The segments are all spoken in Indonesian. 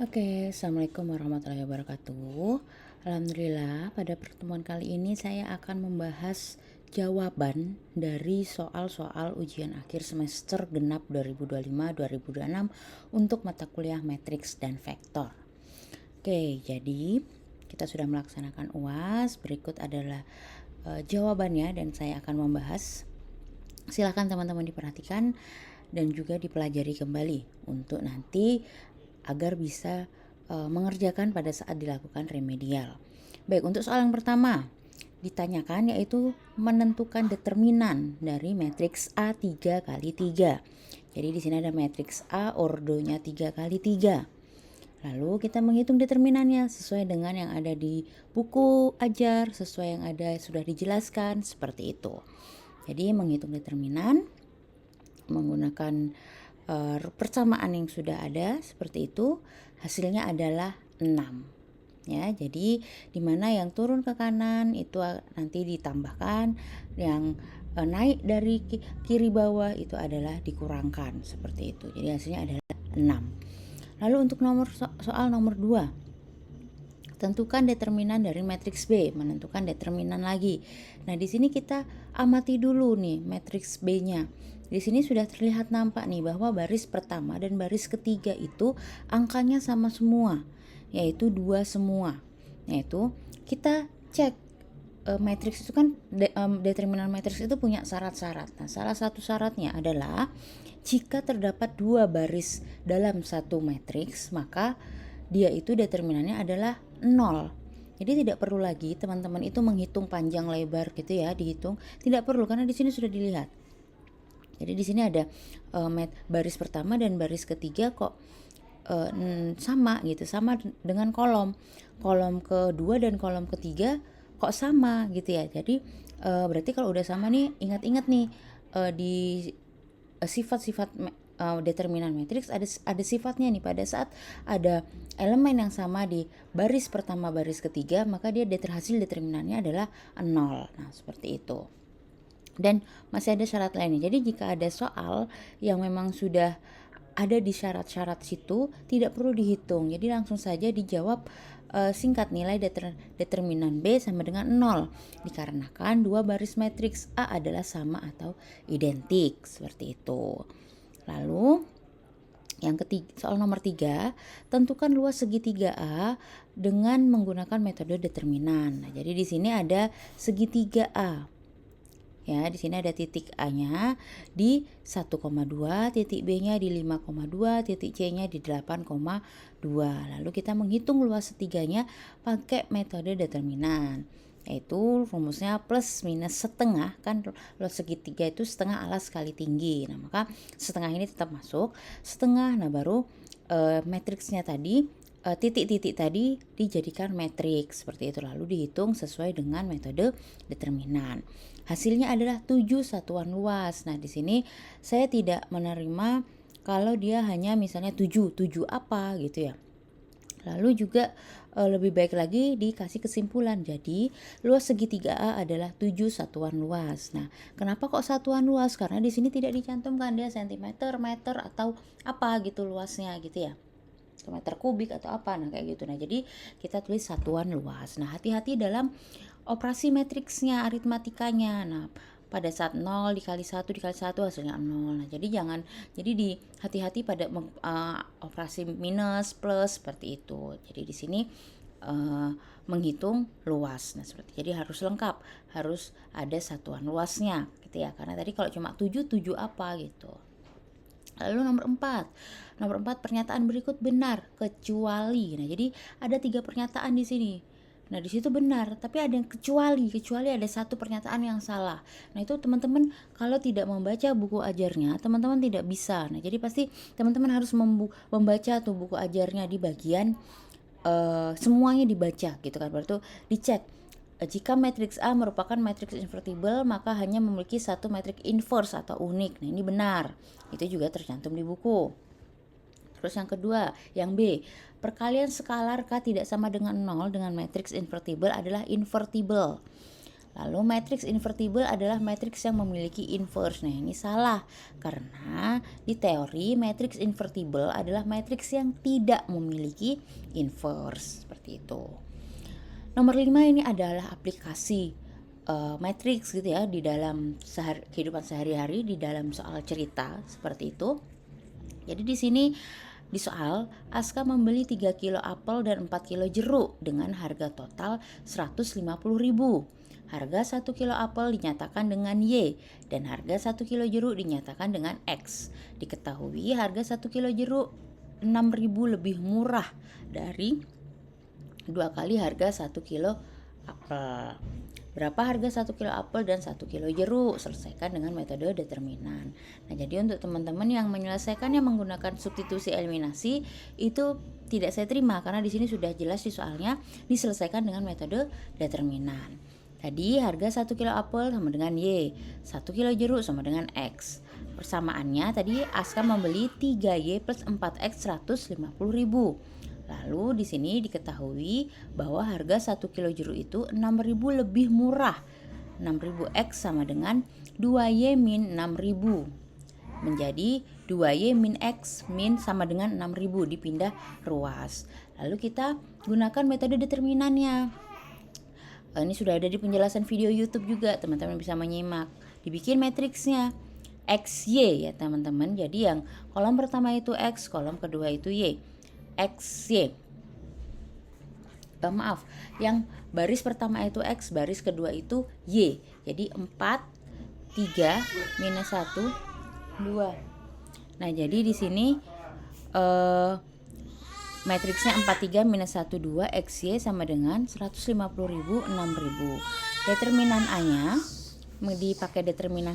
Oke, Assalamualaikum warahmatullahi wabarakatuh. Alhamdulillah, pada pertemuan kali ini saya akan membahas jawaban dari soal-soal ujian akhir semester genap 2025-2026 untuk mata kuliah matriks dan vektor. Oke, jadi kita sudah melaksanakan UAS. Berikut adalah jawabannya dan saya akan membahas. Silakan teman-teman diperhatikan dan juga dipelajari kembali untuk nanti agar bisa mengerjakan pada saat dilakukan remedial. Baik, untuk soal yang pertama ditanyakan yaitu menentukan determinan dari matriks A 3 kali 3. Jadi di sini ada matriks A ordonya 3 kali 3. Lalu kita menghitung determinannya sesuai dengan yang ada di buku ajar, sesuai yang ada sudah dijelaskan seperti itu. Jadi menghitung determinan menggunakan persamaan yang sudah ada seperti itu, hasilnya adalah 6 ya. Jadi dimana yang turun ke kanan itu nanti ditambahkan, yang naik dari kiri bawah itu adalah dikurangkan seperti itu. Jadi hasilnya adalah 6. Lalu untuk soal nomor 2, tentukan determinan dari matriks B, menentukan determinan lagi. Nah, di sini kita amati dulu nih matriks B-nya. Di sini sudah terlihat nampak nih bahwa baris pertama dan baris ketiga itu angkanya sama semua, yaitu 2 semua. Yaitu kita cek matriks itu kan determinan matriks itu punya syarat-syarat. Nah, salah satu syaratnya adalah jika terdapat 2 baris dalam satu matriks, maka dia itu determinannya adalah 0. Jadi tidak perlu lagi teman-teman itu menghitung panjang lebar gitu ya, dihitung. Tidak perlu karena di sini sudah dilihat. Jadi di sini ada baris pertama dan baris ketiga kok sama gitu, sama dengan kolom kedua dan kolom ketiga kok sama gitu ya. Jadi berarti kalau udah sama nih, ingat-ingat nih di sifat-sifat determinan matriks ada sifatnya nih. Pada saat ada elemen yang sama di baris pertama baris ketiga, maka dia hasil determinannya adalah 0. Nah, seperti itu. Dan masih ada syarat lainnya. Jadi jika ada soal yang memang sudah ada di syarat-syarat situ, tidak perlu dihitung. Jadi langsung saja dijawab singkat, nilai determinan B sama dengan 0. Dikarenakan 2 baris matriks A adalah sama atau identik. Seperti itu. Lalu yang ketiga, soal nomor 3, tentukan luas segitiga A dengan menggunakan metode determinan. Nah, jadi di sini ada segitiga A. Ya, di sini ada titik A-nya di 1,2, titik B-nya di 5,2, titik C-nya di 8,2. Lalu kita menghitung luas setiganya pakai metode determinan. Yaitu rumusnya plus minus setengah, kan luas segitiga itu setengah alas kali tinggi. Nah, maka setengah ini tetap masuk, setengah. Nah, baru matriksnya tadi, titik-titik tadi dijadikan matriks seperti itu, lalu dihitung sesuai dengan metode determinan. Hasilnya adalah 7 satuan luas. Nah, di sini saya tidak menerima kalau dia hanya misalnya 7 apa gitu ya. Lalu juga lebih baik lagi dikasih kesimpulan. Jadi luas segitiga A adalah 7 satuan luas. Nah, kenapa kok satuan luas? Karena di sini tidak dicantumkan dia sentimeter, meter atau apa gitu luasnya gitu ya. Meter kubik atau apa, nah kayak gitu. Nah, jadi kita tulis satuan luas. Nah, hati-hati dalam operasi matriksnya, aritmatikanya. Nah, pada saat 0 dikali 1 dikali 1 hasilnya 0. Nah, jadi hati-hati pada operasi minus, plus seperti itu. Jadi di sini menghitung luas. Nah, jadi harus lengkap, harus ada satuan luasnya gitu ya. Karena tadi kalau cuma 7 apa gitu. Lalu nomor 4 pernyataan berikut benar kecuali. Nah, jadi ada 3 pernyataan di sini. Nah, di situ benar, tapi ada yang kecuali ada satu pernyataan yang salah. Nah, itu teman-teman kalau tidak membaca buku ajarnya, teman-teman tidak bisa. Nah, jadi pasti teman-teman harus membaca tuh buku ajarnya di bagian semuanya dibaca gitu kan. Berarti dicek. Jika matriks A merupakan matriks invertible, maka hanya memiliki satu matriks inverse atau unik. Nah, ini benar. Itu juga tercantum di buku. Terus yang kedua, yang B, perkalian skalar K tidak sama dengan 0 dengan matriks invertible adalah invertible. Lalu matriks invertible adalah matriks yang memiliki inverse. Nah, ini salah karena di teori matriks invertible adalah matriks yang tidak memiliki inverse, seperti itu. Nomor 5 ini adalah aplikasi matriks gitu ya di dalam kehidupan sehari-hari, di dalam soal cerita seperti itu. Jadi di sini di soal, Aska membeli 3 kilo apel dan 4 kilo jeruk dengan harga total 150.000. Harga 1 kilo apel dinyatakan dengan Y dan harga 1 kilo jeruk dinyatakan dengan X. Diketahui harga 1 kilo jeruk 6.000 lebih murah dari 2 kali harga 1 kilo apel. Berapa harga 1 kilo apel dan 1 kilo jeruk? Selesaikan dengan metode determinan. Nah, jadi untuk teman-teman yang menyelesaikannya menggunakan substitusi eliminasi itu tidak saya terima karena di sini sudah jelas di soalnya diselesaikan dengan metode determinan. Tadi harga 1 kilo apel sama dengan Y, 1 kilo jeruk sama dengan X. Persamaannya tadi Aska membeli 3Y plus 4X 150.000. Lalu di sini diketahui bahwa harga 1 kilo jeruk itu 6.000 lebih murah. 6.000 X sama dengan 2Y min 6.000. Menjadi 2Y min X min sama dengan 6.000, dipindah ruas. Lalu kita gunakan metode determinannya. Ini sudah ada di penjelasan video YouTube juga, teman-teman bisa menyimak. Dibikin matriksnya XY ya teman-teman. Jadi yang kolom pertama itu X, kolom kedua itu Y. XY. Maaf, yang baris pertama itu X, baris kedua itu Y. Jadi 4, 3, minus 1, 2. Nah, jadi di sini matriksnya 43 minus 12 XY sama dengan 150.000, 6.000. Determinan A-nya dipakai determinan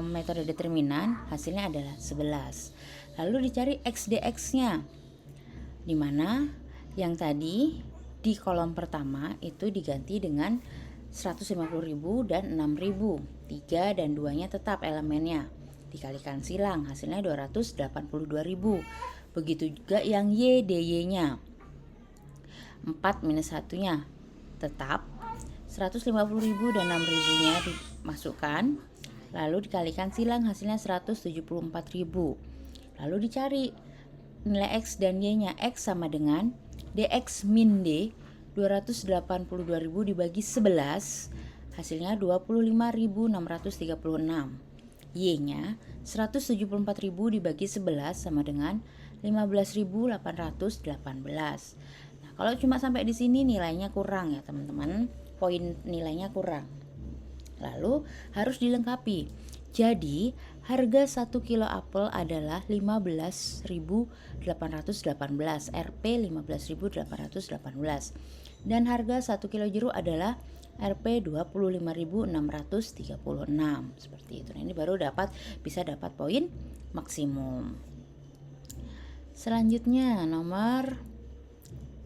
metode determinan, hasilnya adalah 11. Lalu dicari X DX-nya. Di mana yang tadi di kolom pertama itu diganti dengan 150.000 dan 6.000. 3 dan 2-nya tetap elemennya. Dikalikan silang, hasilnya 282.000. Begitu juga yang Y DY-nya. 4 minus 1-nya tetap 150.000 dan 6.000-nya dimasukkan. Lalu dikalikan silang, hasilnya 174.000. Lalu dicari nilai X dan Y-nya. X sama dengan DX min D, 282.000 dibagi 11, hasilnya 25.636. Y-nya 174.000 dibagi 11 sama dengan 15.818. Nah, kalau cuma sampai di sini nilainya kurang ya teman-teman, poin nilainya kurang. Lalu harus dilengkapi. Jadi harga 1 kilo apel adalah 15.818, Rp 15.818. Dan harga 1 kilo jeruk adalah Rp 25.636, seperti itu. Nah, ini baru bisa dapat poin maksimum. Selanjutnya nomor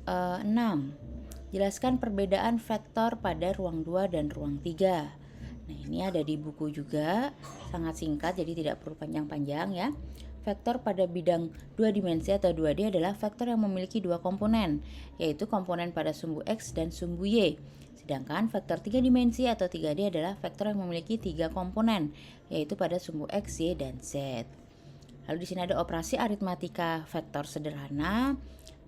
6. Jelaskan perbedaan vektor pada ruang 2 dan ruang 3. Nah, ini ada di buku juga, sangat singkat jadi tidak perlu panjang-panjang ya. Vektor pada bidang 2 dimensi atau 2D adalah vektor yang memiliki 2 komponen, yaitu komponen pada sumbu X dan sumbu Y. Sedangkan vektor 3 dimensi atau 3D adalah vektor yang memiliki 3 komponen, yaitu pada sumbu X, Y, dan Z. Lalu di sini ada operasi aritmatika vektor sederhana.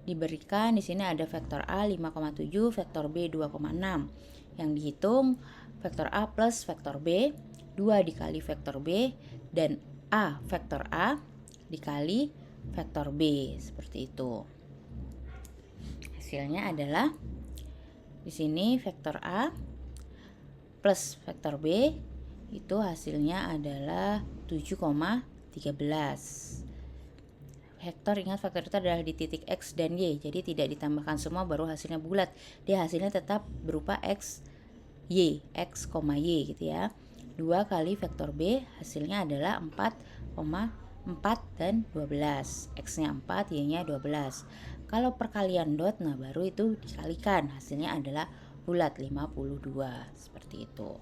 Diberikan di sini ada vektor A 5,7, vektor B 2,6. Yang dihitung vektor A plus vektor B, 2 dikali vektor B, dan A vektor A dikali vektor B, seperti itu. Hasilnya adalah di sini vektor A plus vektor B itu hasilnya adalah 7,13. Vektor, ingat vektor itu adalah di titik X dan Y, jadi tidak ditambahkan semua baru hasilnya bulat. Dia hasilnya tetap berupa X, Y, X, Y gitu ya. 2 kali vektor B hasilnya adalah 4,4 dan 12. X-nya 4, Y-nya 12. Kalau perkalian dot, nah baru itu dikalikan, hasilnya adalah bulat 52, seperti itu.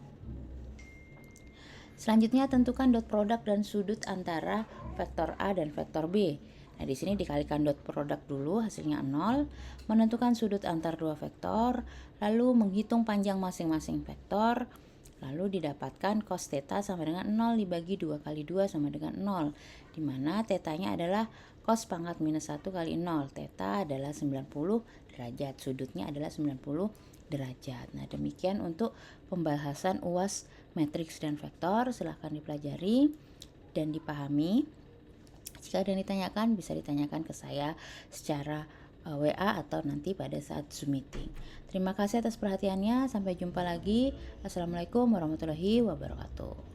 Selanjutnya tentukan dot produk dan sudut antara vektor A dan vektor B. Nah, di sini dikalikan dot produk dulu, hasilnya 0, menentukan sudut antar dua vektor, lalu menghitung panjang masing-masing vektor, lalu didapatkan cos theta sama dengan 0 dibagi 2 kali 2 sama dengan 0, di mana tetanya adalah cos pangkat minus 1 kali 0. Theta adalah 90 derajat, sudutnya adalah 90 derajat. Nah, demikian untuk pembahasan UAS matriks dan vektor. Silahkan dipelajari dan dipahami. Jika ada yang ditanyakan, bisa ditanyakan ke saya secara WA atau nanti pada saat Zoom meeting. Terima kasih atas perhatiannya. Sampai jumpa lagi. Assalamualaikum warahmatullahi wabarakatuh.